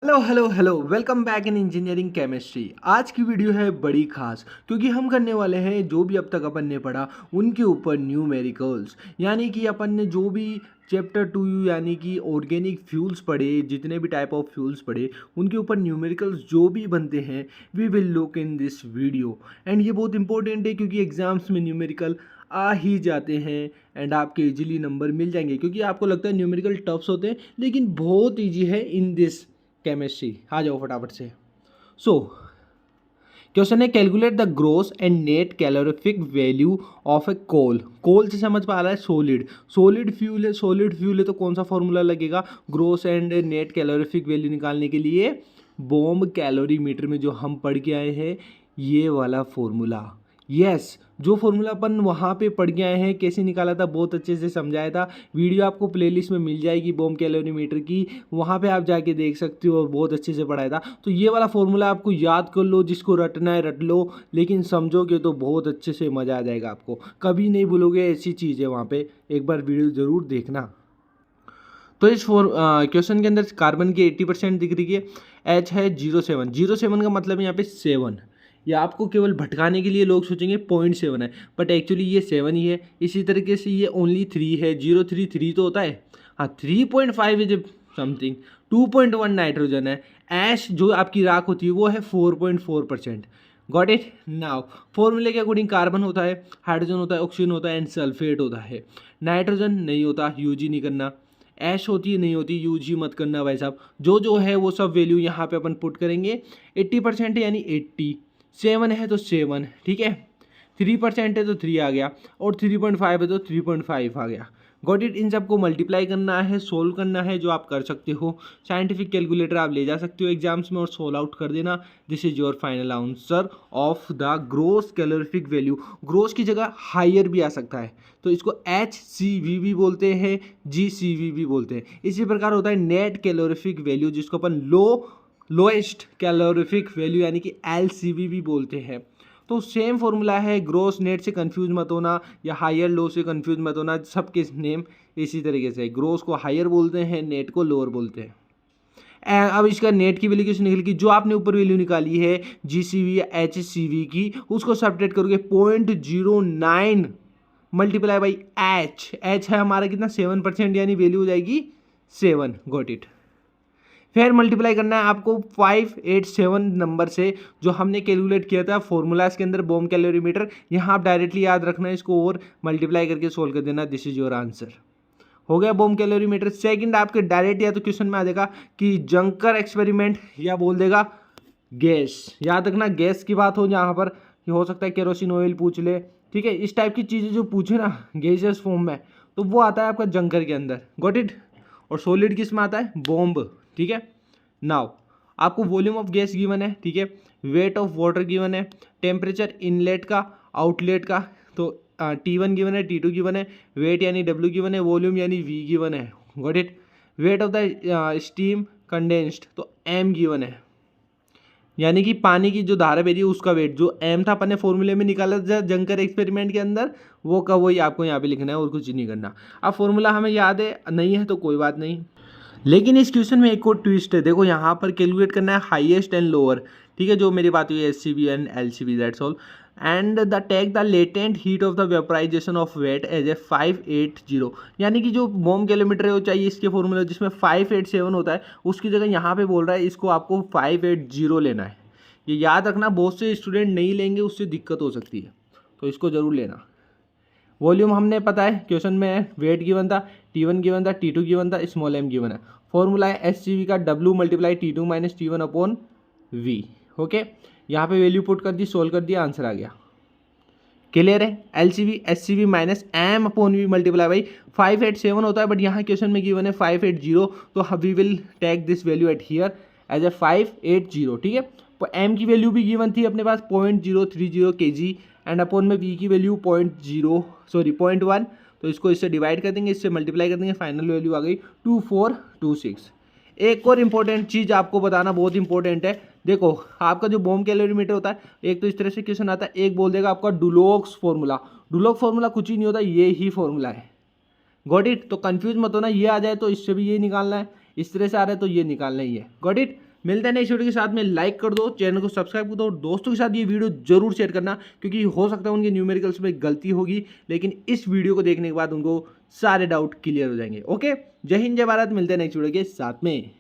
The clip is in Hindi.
Hello hello hello welcome back in engineering chemistry. आज की वीडियो है बड़ी खास क्योंकि हम करने वाले हैं जो भी अब तक अपन ने पढ़ा उनके ऊपर न्यूमेरिकल्स, यानी कि अपन ने जो भी चैप्टर 2 यानी कि ऑर्गेनिक फ्यूल्स पढ़े, जितने भी टाइप ऑफ फ्यूल्स पढ़े उनके ऊपर न्यूमेरिकल्स जो भी बनते हैं we will look in this video. And ये बहुत इंपॉर्टेंट है क्योंकि एग्जाम्स में न्यूमेरिकल आ ही जाते हैं एंड आपके इजीली नंबर मिल जाएंगे, क्योंकि आपको लगता है न्यूमेरिकल टफ्स होते हैं लेकिन बहुत ईजी है इन दिस केमिस्ट्री। आ जाओ फटाफट से। सो क्वेश्चन है calculate the gross and net calorific value of a coal. Coal से समझ पा रहा है सॉलिड, सॉलिड फ्यूल है, सॉलिड फ्यूल है तो कौन सा फॉर्मूला लगेगा gross and net calorific value निकालने के लिए? बॉम्ब कैलोरीमीटर में जो हम पढ़ के आए हैं ये वाला फॉर्मूला। यस, जो फॉर्मूला अपन वहाँ पे पढ़ के आए हैं कैसे निकाला था बहुत अच्छे से समझाया था। वीडियो आपको प्लेलिस्ट में मिल जाएगी बॉम्ब कैलोरीमीटर की, वहाँ पे आप जाके देख सकते हो और बहुत अच्छे से पढ़ाया था। तो ये वाला फॉर्मूला आपको याद कर लो, जिसको रटना है रट लो, लेकिन समझोगे तो बहुत अच्छे से मज़ा आ जाएगा आपको, कभी नहीं भूलोगे। ऐसी चीज़ है वहाँ पे, एक बार वीडियो ज़रूर देखना। तो इस क्वेश्चन के अंदर कार्बन की 80% दिख रही है, एच है 07। 07 का मतलब यहाँ पे 7, या आपको केवल भटकाने के लिए लोग सोचेंगे 0.7 है, बट एक्चुअली ये 7 ही है। इसी तरीके से ये ओनली 3 है, 0.33 तो होता है, हाँ 3.5 इज समथिंग, 2.1 नाइट्रोजन है। ऐश जो आपकी राख होती है वो है 4.4%। Got it now. फॉर्मूले के अकॉर्डिंग कार्बन होता है, हाइड्रोजन होता है, ऑक्सीजन होता है एंड सल्फेट होता है। नाइट्रोजन नहीं होता, यूजी नहीं करना। ऐश होती है नहीं होती, यूजी मत करना भाई साहब। जो है वो सब वैल्यू यहाँ पे अपन पुट करेंगे। 80% है यानी 80, 7 है तो 7, ठीक है। 3% है तो 3 आ गया, और 3.5 है तो 3.5 आ गया। Got it. इन सबको मल्टीप्लाई करना है, सोल्व करना है, जो आप कर सकते हो। साइंटिफिक कैलकुलेटर आप ले जा सकते हो एग्जाम्स में और सोल्व आउट कर देना। This is your final answer of the gross calorific value. Gross की जगह हायर भी आ सकता है, तो इसको HCV भी बोलते हैं, GCV भी बोलते हैं। इसी प्रकार होता है नेट कैलोरीफिक वैल्यू, जिसको अपन लोएस्ट कैलोरीफिक वैल्यू यानी कि LCV भी बोलते हैं। तो सेम फॉर्मूला है, ग्रोस नेट से कंफ्यूज मत होना या हायर लो से कंफ्यूज मत होना, सबके नेम इसी तरीके से। ग्रोस को हायर बोलते हैं, नेट को लोअर बोलते हैं। अब इसका नेट की वैल्यू कैसे निकलेगी? जो आपने ऊपर वैल्यू निकाली है GCV या HCV की, उसको सब्ट्रैक्ट करोगे 0.09 मल्टीप्लाई बाई एच है हमारा कितना 7%, यानी वैल्यू हो जाएगी 7। Got it. फिर मल्टीप्लाई करना है आपको 587 नंबर से, जो हमने कैलकुलेट किया था फॉर्मूलाज के अंदर बॉम्ब कैलोरीमीटर। यहाँ आप डायरेक्टली याद रखना है इसको और मल्टीप्लाई करके सोल्व कर देना। This is your answer. हो गया बॉम्ब कैलोरीमीटर। सेकंड आपके डायरेक्ट या तो क्वेश्चन में आ जाएगा कि जंकर एक्सपेरिमेंट, या बोल देगा गैस। याद रखना गैस की बात हो जहाँ पर, हो सकता है केरोसिन ऑयल पूछ ले, ठीक है। इस टाइप की चीज़ें जो पूछे ना गैसियस फॉर्म में, तो वो आता है आपका जंकर के अंदर। Got it. और सॉलिड किस में आता है? बॉम्ब, ठीक है। नाउ आपको वॉल्यूम ऑफ गैस गिवन है, ठीक है, वेट ऑफ वाटर गिवन है, टेम्परेचर इनलेट का आउटलेट का, तो T1 गिवन है, T2 गिवन है, वेट यानी W गिवन है, वॉल्यूम यानी V गिवन है। Got it. Weight of the steam condensed, तो M गिवन है, यानी कि पानी की जो धारा बह रही है उसका वेट, जो M था अपन ने फॉर्मूले में निकाला था जंकर एक्सपेरिमेंट के अंदर, वो का वही आपको यहाँ पे लिखना है और कुछ नहीं करना। अब फॉर्मूला हमें याद है नहीं है तो कोई बात नहीं, लेकिन इस क्वेश्चन में एक और ट्विस्ट है। देखो यहाँ पर कैलकुलेट करना है हाईएस्ट एंड लोअर, ठीक है, जो मेरी बात हुई है SCV and LCV, that's all. And the take the latent heat of the vaporisation of wet as a 580, यानी कि जो बॉम्ब कैलोमीटर है वो चाहिए इसके फॉर्मूले जिसमें 587 होता है, उसकी जगह यहाँ पे बोल रहा है इसको आपको 580 लेना है। ये याद रखना, बहुत से स्टूडेंट नहीं लेंगे, उससे दिक्कत हो सकती है, तो इसको ज़रूर लेना। वॉल्यूम हमने पता है क्वेश्चन में है, वेट गिवन था, T1 गिवन था, T2 गिवन था, स्मॉल m गिवन है। फॉर्मूला है SCV का W multiply T2 minus T1 upon V। Okay, यहाँ पे वैल्यू पुट कर दी, सोल्व कर दिया, आंसर आ गया। क्लियर है? LCV SCV minus M upon V multiply by 587 होता है, बट यहाँ क्वेश्चन में गिवन है 580, तो we will take this value at here as a 580, ठीक है। तो M की वैल्यू भी गिवन थी अपने पास 0.030 kg, एंड अपॉन में V की वैल्यू 0.1, तो इसको इससे डिवाइड कर देंगे, इससे मल्टीप्लाई कर देंगे, फाइनल वैल्यू आ गई 2426। एक और इंपॉर्टेंट चीज़ आपको बताना बहुत इंपॉर्टेंट है। देखो आपका जो बॉम्ब कैलोरीमीटर होता है, एक तो इस तरह से क्वेश्चन आता है, एक बोल देगा आपका डुलोक्स फॉर्मूला। डुलोक फॉर्मूला कुछ ही नहीं होता, ये ही फॉर्मूला है। Got it. तो कंफ्यूज मत होना, ये आ जाए तो इससे भी ये निकालना है, इस तरह से आ रहा है तो ये निकालना ही है। Got it. मिलते हैं नेक्स्ट वीडियो के साथ में। लाइक कर दो, चैनल को सब्सक्राइब कर दो और दोस्तों के साथ ये वीडियो जरूर शेयर करना, क्योंकि हो सकता है उनके न्यूमेरिकल्स में गलती होगी, लेकिन इस वीडियो को देखने के बाद उनको सारे डाउट क्लियर हो जाएंगे। ओके, जय हिंद जय भारत, मिलते हैं नेक्स्ट वीडियो के साथ में।